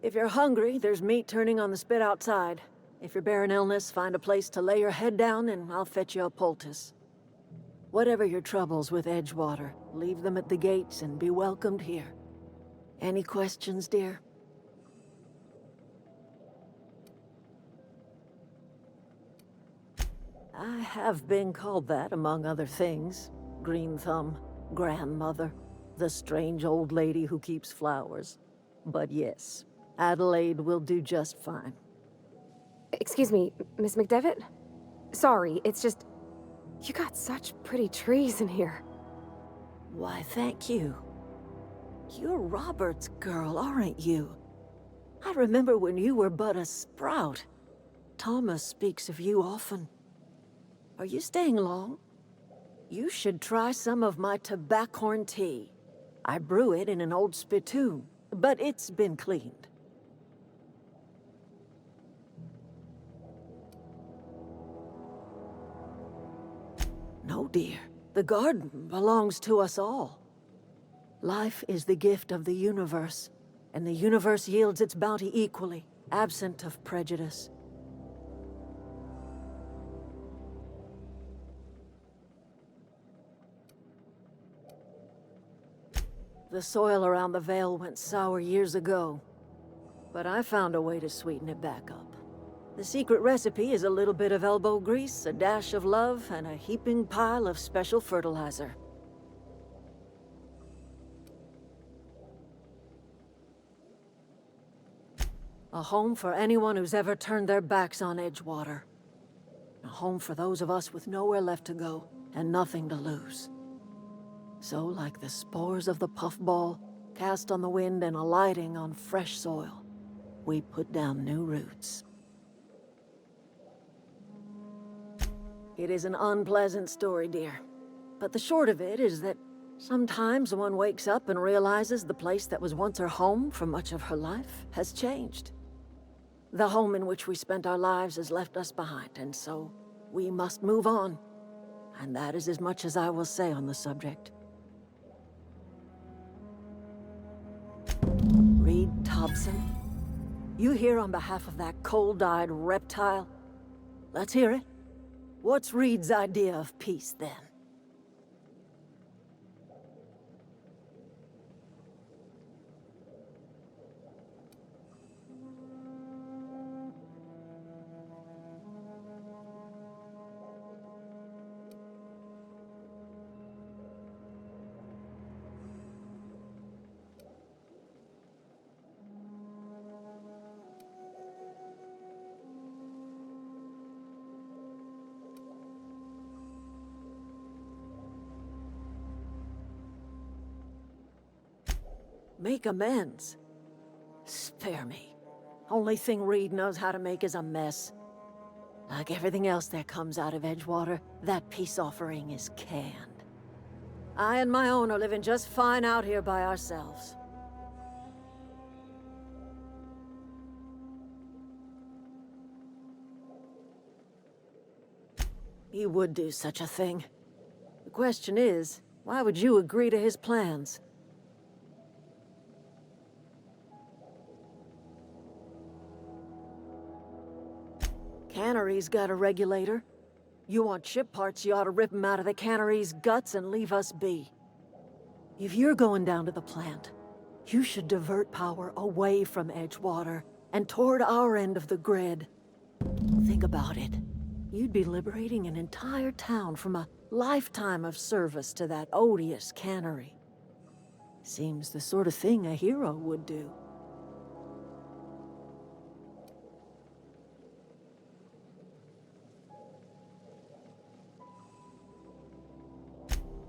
If you're hungry, there's meat turning on the spit outside. If you're bearing illness, find a place to lay your head down and I'll fetch you a poultice. Whatever your troubles with Edgewater, leave them at the gates and be welcomed here. Any questions, dear? I have been called that, among other things. Green Thumb, grandmother, the strange old lady who keeps flowers. But yes, Adelaide will do just fine. Excuse me, Miss McDevitt? Sorry, it's just... You got such pretty trees in here. Why, thank you. You're Robert's girl, aren't you? I remember when you were but a sprout. Thomas speaks of you often. Are you staying long? You should try some of my tobaccorn tea. I brew it in an old spittoon, but it's been cleaned. No, dear. The garden belongs to us all. Life is the gift of the universe, and the universe yields its bounty equally, absent of prejudice. The soil around the Vale went sour years ago, but I found a way to sweeten it back up. The secret recipe is a little bit of elbow grease, a dash of love, and a heaping pile of special fertilizer. A home for anyone who's ever turned their backs on Edgewater. A home for those of us with nowhere left to go and nothing to lose. So, like the spores of the puffball, cast on the wind and alighting on fresh soil, we put down new roots. It is an unpleasant story, dear. But the short of it is that sometimes one wakes up and realizes the place that was once her home for much of her life has changed. The home in which we spent our lives has left us behind, and so we must move on. And that is as much as I will say on the subject. Reed Thompson, you here on behalf of that cold-eyed reptile? Let's hear it. What's Reed's idea of peace, then? Make amends? Spare me. Only thing Reed knows how to make is a mess. Like everything else that comes out of Edgewater, that peace offering is canned. I and my own are living just fine out here by ourselves. He would do such a thing. The question is, why would you agree to his plans? Cannery's got a regulator. You want ship parts, you ought to rip them out of the cannery's guts and leave us be. If you're going down to the plant, you should divert power away from Edgewater and toward our end of the grid. Think about it. You'd be liberating an entire town from a lifetime of service to that odious cannery. Seems the sort of thing a hero would do.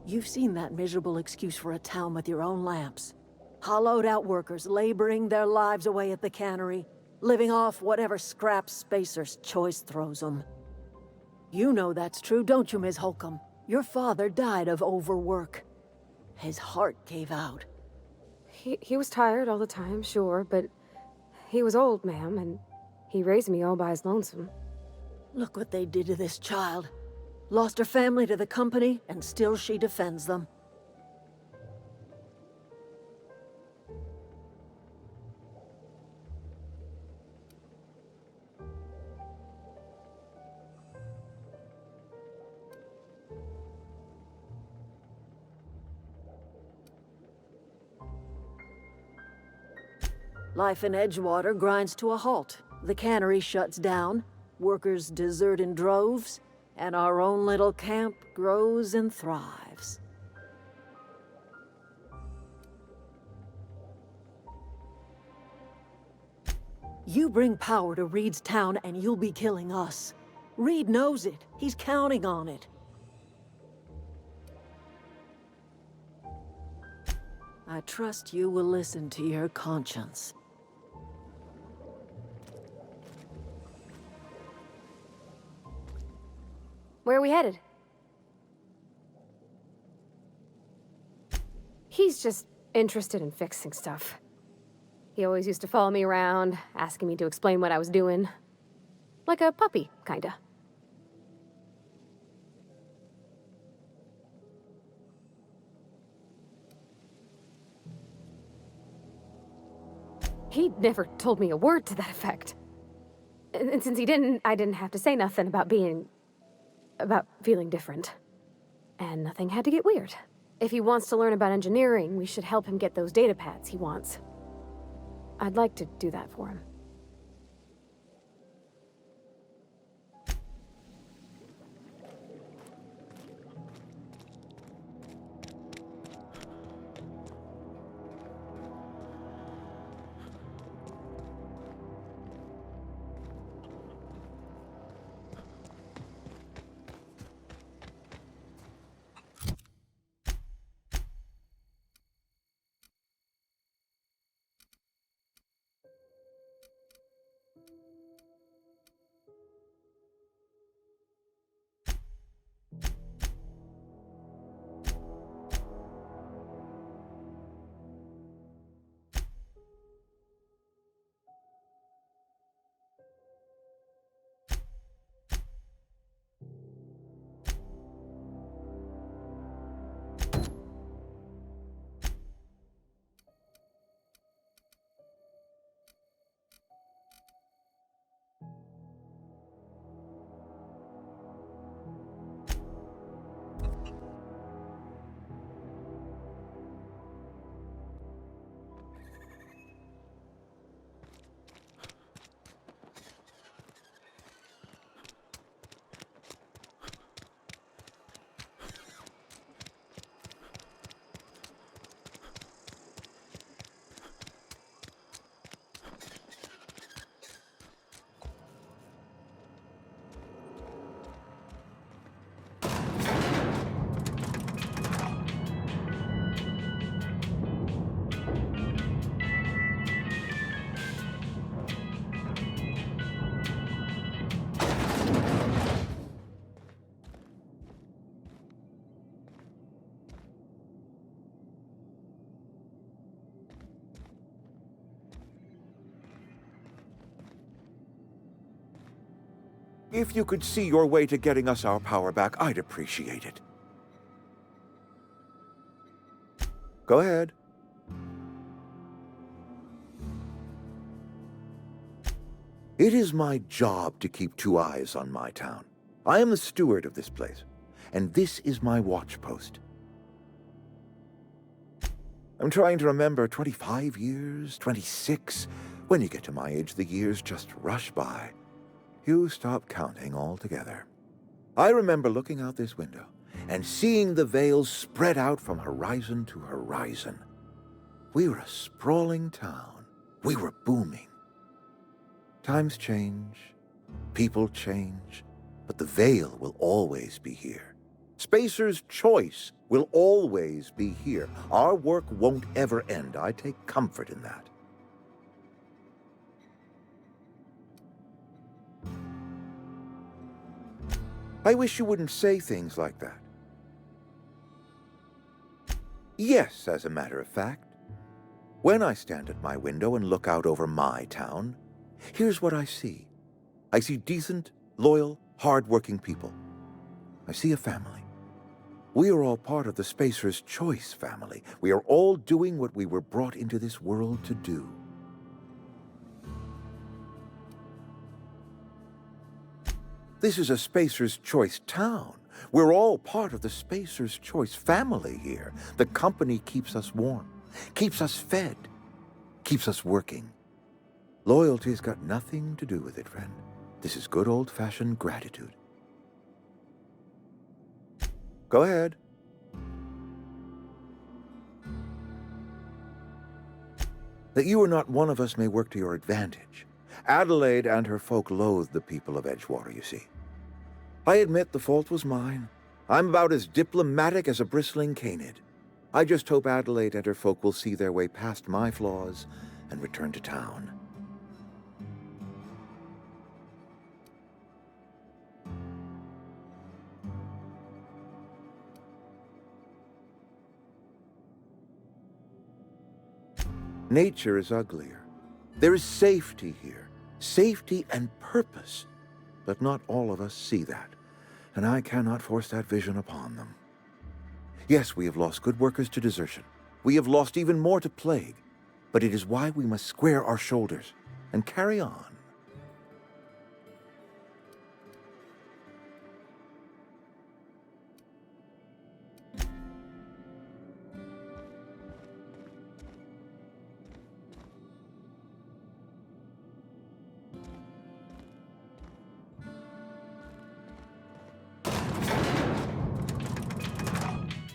You've seen that miserable excuse for a town with your own lamps. Hollowed-out workers laboring their lives away at the cannery, living off whatever scraps Spacer's choice throws them. You know that's true, don't you, Ms. Holcomb? Your father died of overwork. His heart gave out. He was tired all the time, sure, but he was old, ma'am, and he raised me all by his lonesome. Look what they did to this child. Lost her family to the company, and still she defends them. Life in Edgewater grinds to a halt. The cannery shuts down, workers desert in droves, and our own little camp grows and thrives. You bring power to Reed's town and you'll be killing us. Reed knows it. He's counting on it. I trust you will listen to your conscience. Where are we headed? He's just interested in fixing stuff. He always used to follow me around, asking me to explain what I was doing. Like a puppy, kinda. He never told me a word to that effect. And since he didn't, I didn't have to say nothing about feeling different. And nothing had to get weird. If he wants to learn about engineering, we should help him get those data pads he wants. I'd like to do that for him. If you could see your way to getting us our power back, I'd appreciate it. Go ahead. It is my job to keep two eyes on my town. I am the steward of this place, and this is my watch post. I'm trying to remember 25 years, 26. When you get to my age, the years just rush by. You stop counting altogether. I remember looking out this window and seeing the veils spread out from horizon to horizon. We were a sprawling town. We were booming. Times change, people change, but the veil will always be here. Spacer's choice will always be here. Our work won't ever end. I take comfort in that. I wish you wouldn't say things like that. Yes, as a matter of fact. When I stand at my window and look out over my town, here's what I see. I see decent, loyal, hard-working people. I see a family. We are all part of the Spacer's Choice family. We are all doing what we were brought into this world to do. This is a Spacer's Choice town. We're all part of the Spacer's Choice family here. The company keeps us warm, keeps us fed, keeps us working. Loyalty's got nothing to do with it, friend. This is good old-fashioned gratitude. Go ahead. That you are not one of us may work to your advantage. Adelaide and her folk loathed the people of Edgewater, you see. I admit the fault was mine. I'm about as diplomatic as a bristling canid. I just hope Adelaide and her folk will see their way past my flaws and return to town. Nature is uglier. There is safety here. Safety and purpose. But not all of us see that, and I cannot force that vision upon them. Yes, we have lost good workers to desertion. We have lost even more to plague. But it is why we must square our shoulders and carry on.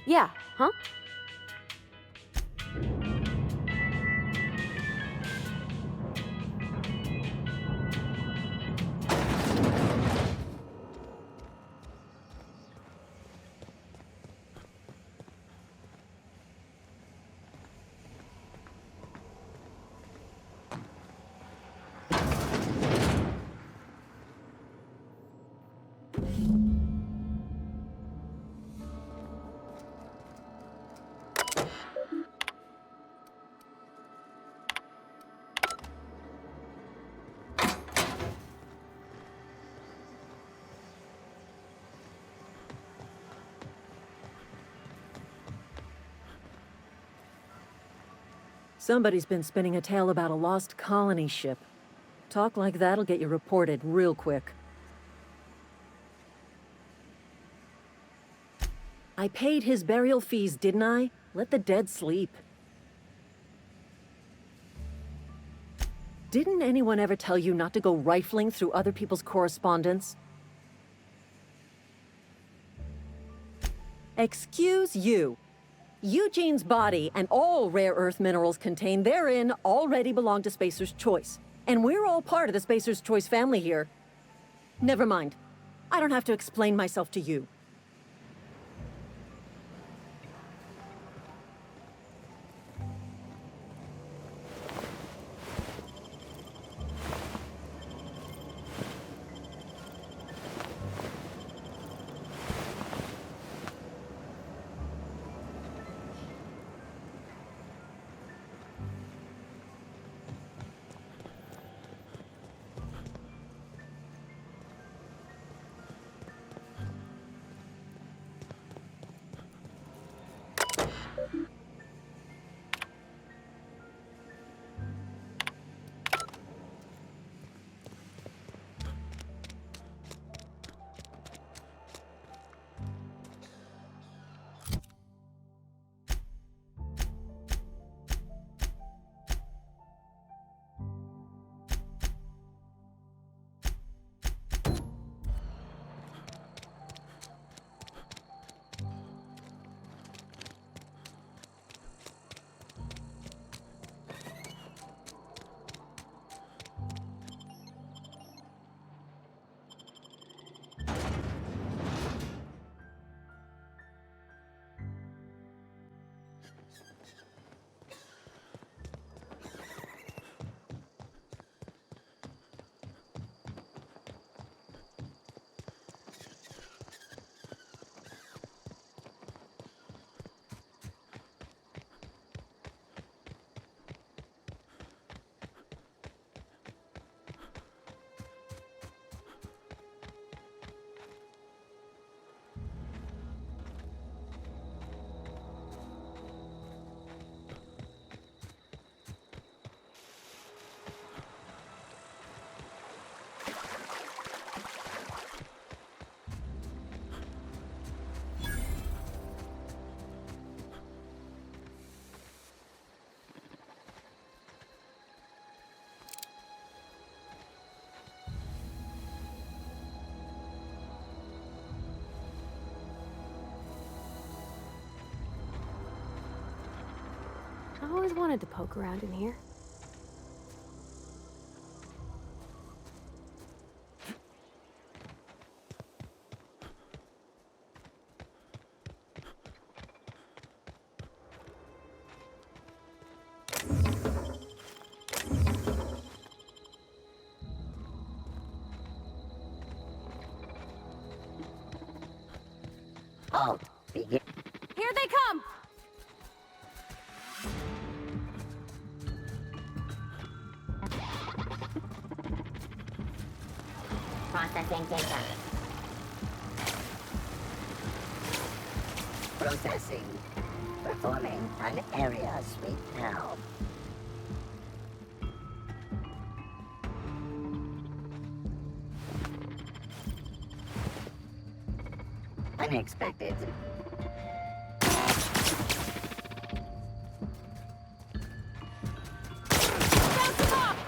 Yeah, huh? Somebody's been spinning a tale about a lost colony ship. Talk like that'll get you reported real quick. I paid his burial fees, didn't I? Let the dead sleep. Didn't anyone ever tell you not to go rifling through other people's correspondence? Excuse you. Eugene's body and all rare earth minerals contained therein already belong to Spacer's Choice. And we're all part of the Spacer's Choice family here. Never mind. I don't have to explain myself to you. I always wanted to poke around in here. Halt! Begin. Here they come! Processing data. Processing. Performing an area sweep now. Unexpected. Bounce them off!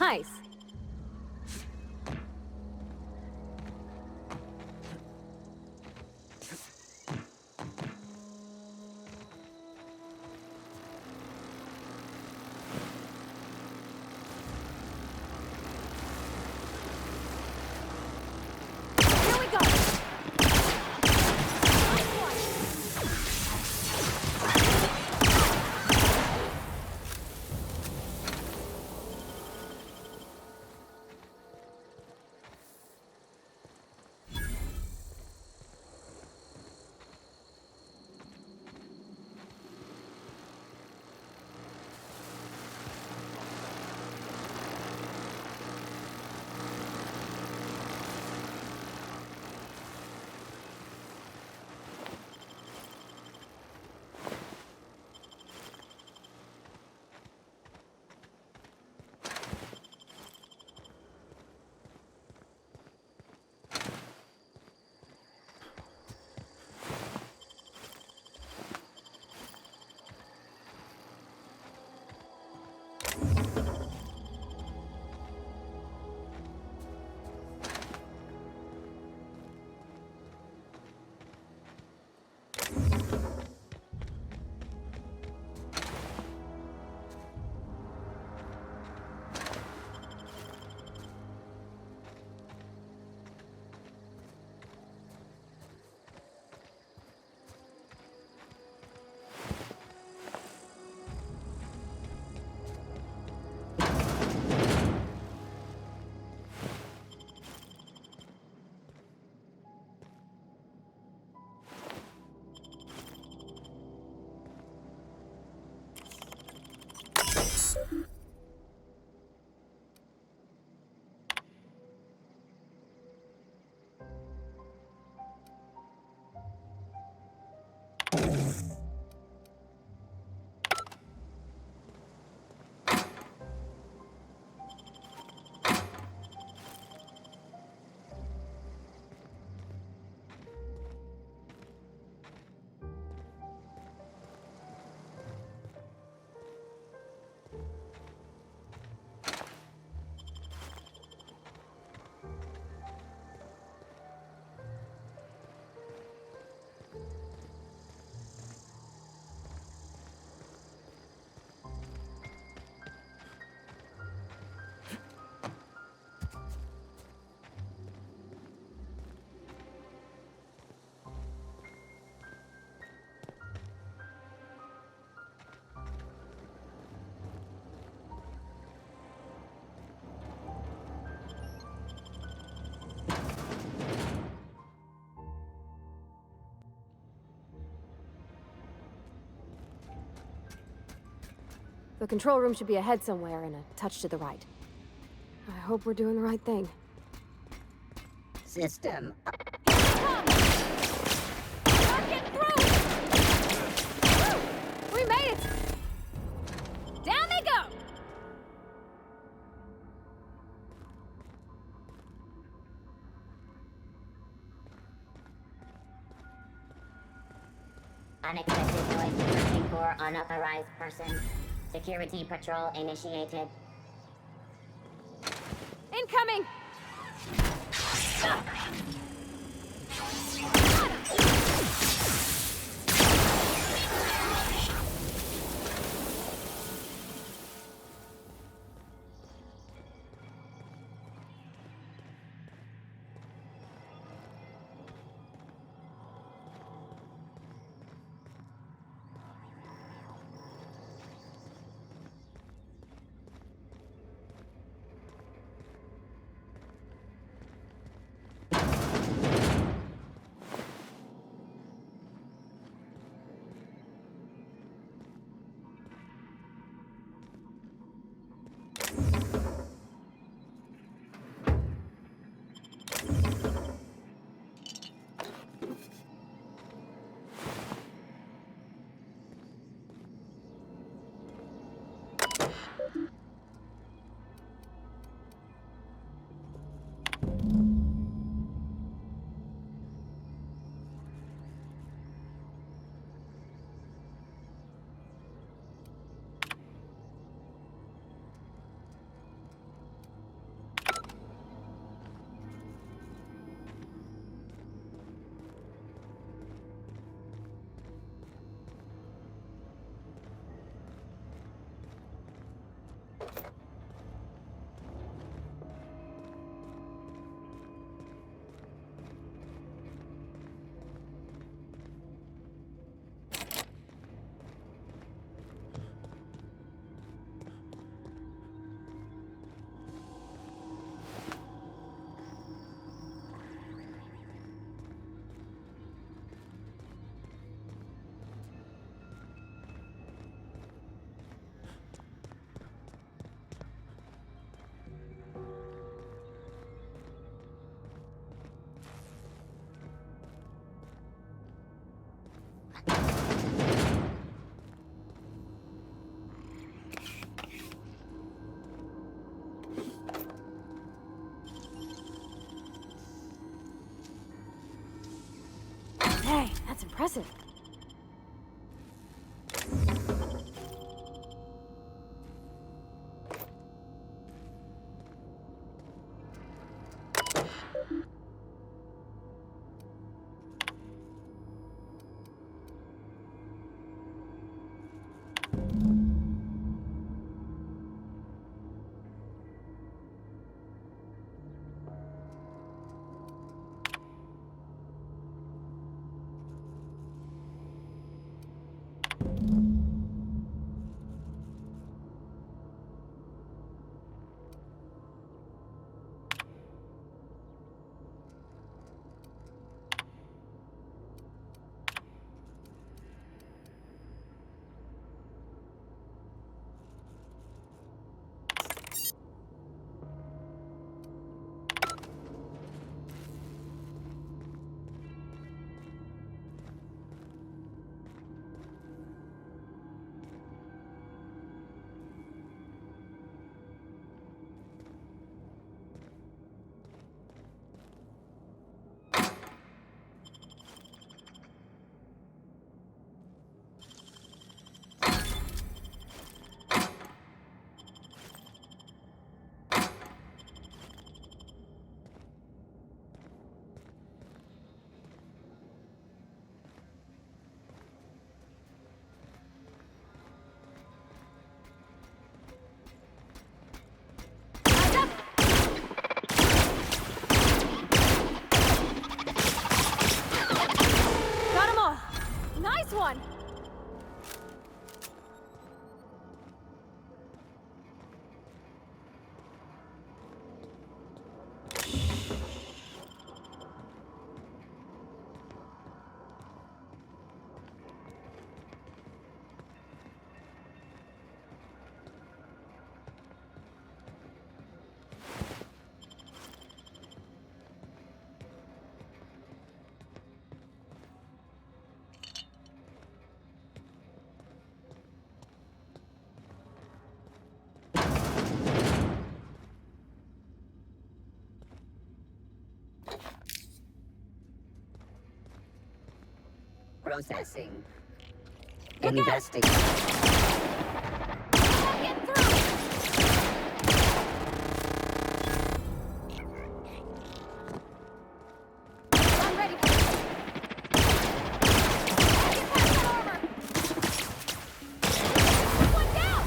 Nice. Here we go. Nice one. The control room should be ahead somewhere and a touch to the right. I hope we're doing the right thing. System. We made it! Down they go! Unexpected noise emerging for unauthorized person. Security patrol initiated. Incoming! Hey, that's impressive. Processing. Investigate. Get through! I'm ready for this. Get past that armor! One down!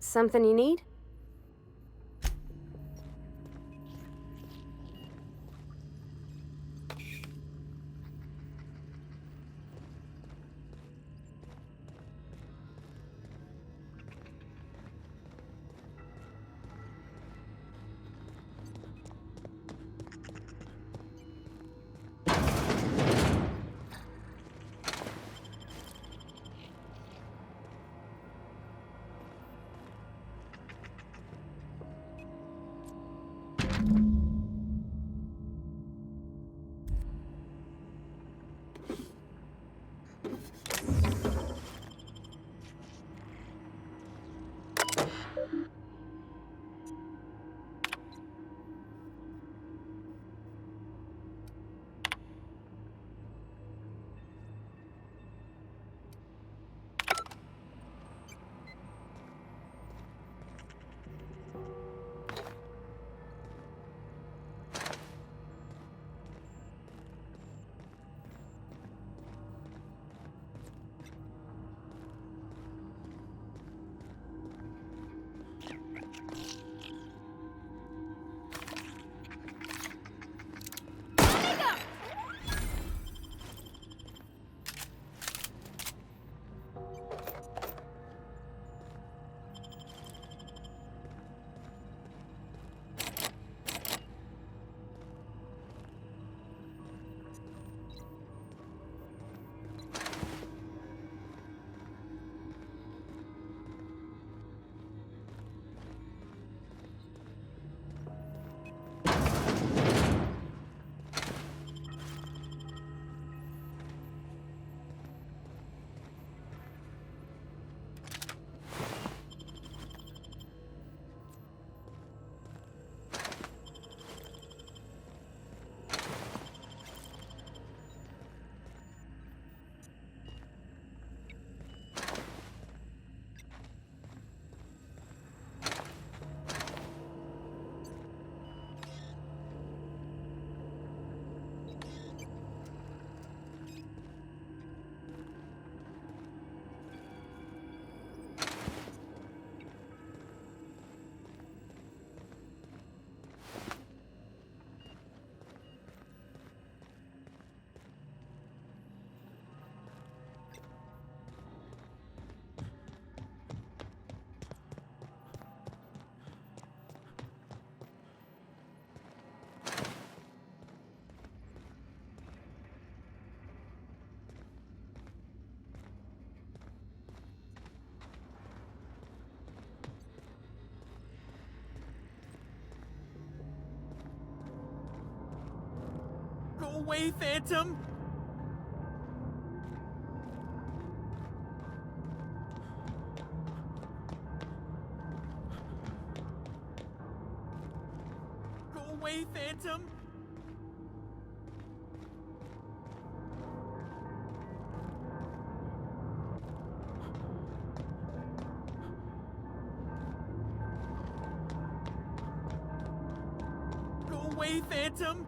Something you need? Go away, Phantom! Go away, Phantom! Go away, Phantom!